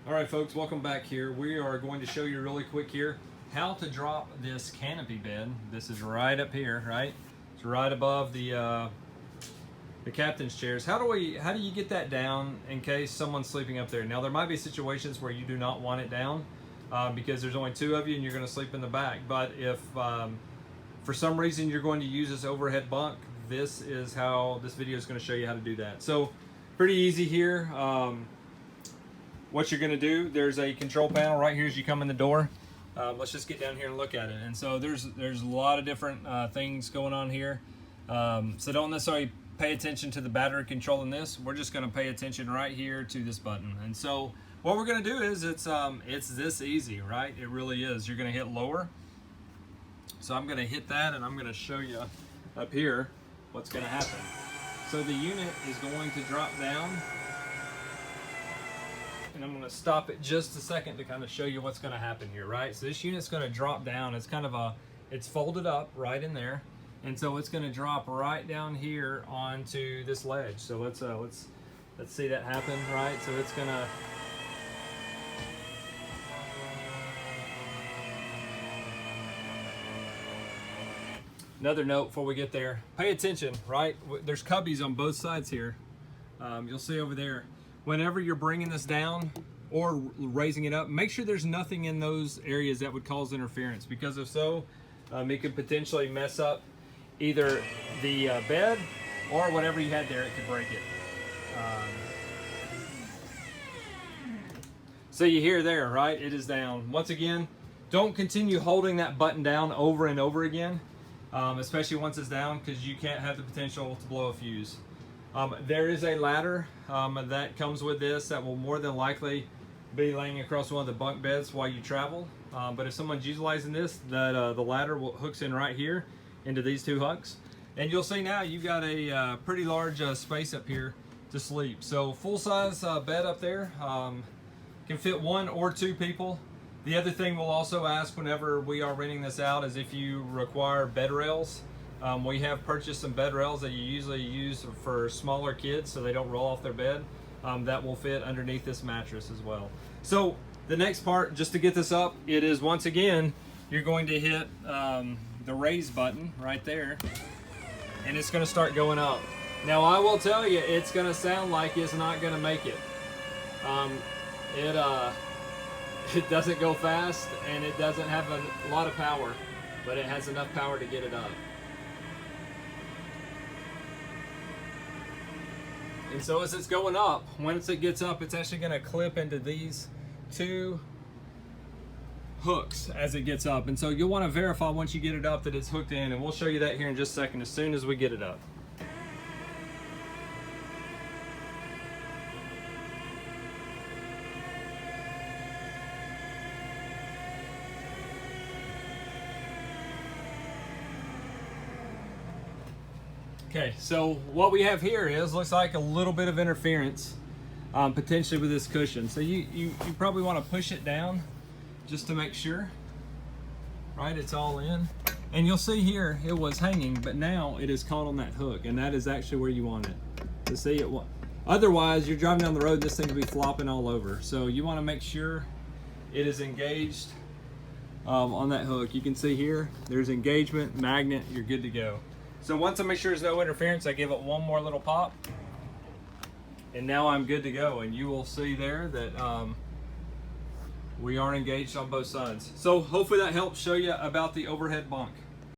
All right, folks, welcome back here. We are going to show you really quick here how to drop this canopy bed. This is right up here, right? It's right above the captain's chairs. How do you get that down in case someone's sleeping up there? Now, there might be situations where you do not want it down because there's only two of you and you're going to sleep in the back. But if for some reason you're going to use this overhead bunk, this is how this video is going to show you how to do that. So, pretty easy here. What you're going to do, there's a control panel right here as you come in the door. Let's just get down here and look at it. And so there's a lot of different things going on here. So don't necessarily pay attention to the battery controlling this. We're just going to pay attention right here to this button. And so what we're going to do is it's this easy, right? It really is. You're going to hit lower. So I'm going to hit that and I'm going to show you up here what's going to happen. So the unit is going to drop down. And I'm going to stop it just a second to kind of show you what's going to happen here, right? So this unit's going to drop down. It's kind of it's folded up right in there, and so it's going to drop right down here onto this ledge. So let's see that happen, right? So it's going to another note before we get there. Pay attention, right? There's cubbies on both sides here. You'll see over there. Whenever you're bringing this down or raising it up, make sure there's nothing in those areas that would cause interference, because if so, it could potentially mess up either the bed or whatever you had there. It could break it. So you hear there, right? It is down. Once again, don't continue holding that button down over and over again, especially once it's down, because you can't have the potential to blow a fuse. There is a ladder that comes with this that will more than likely be laying across one of the bunk beds while you travel. But if someone's utilizing this, the ladder hooks in right here into these two hooks. And you'll see now you've got a pretty large space up here to sleep. So full-size bed up there, can fit one or two people. The other thing we'll also ask whenever we are renting this out is if you require bed rails. We have purchased some bed rails that you usually use for smaller kids so they don't roll off their bed. That will fit underneath this mattress as well. So the next part, just to get this up, it is once again, you're going to hit the raise button right there, and it's going to start going up. Now I will tell you, it's going to sound like it's not going to make it. It doesn't go fast and it doesn't have a lot of power, but it has enough power to get it up. And so as it's going up, once it gets up, it's actually going to clip into these two hooks as it gets up. And so you'll want to verify once you get it up that it's hooked in, and we'll show you that here in just a second as soon as we get it up. Okay, so what we have here looks like a little bit of interference potentially with this cushion. So you probably want to push it down just to make sure, right? It's all in. And you'll see here it was hanging, but now it is caught on that hook, and that is actually where you want it. To see it. Otherwise, you're driving down the road, this thing could be flopping all over. So you want to make sure it is engaged on that hook. You can see here, there's engagement, magnet, you're good to go. So once I make sure there's no interference, I give it one more little pop, and now I'm good to go. And you will see there that we are engaged on both sides. So hopefully that helps show you about the overhead bunk.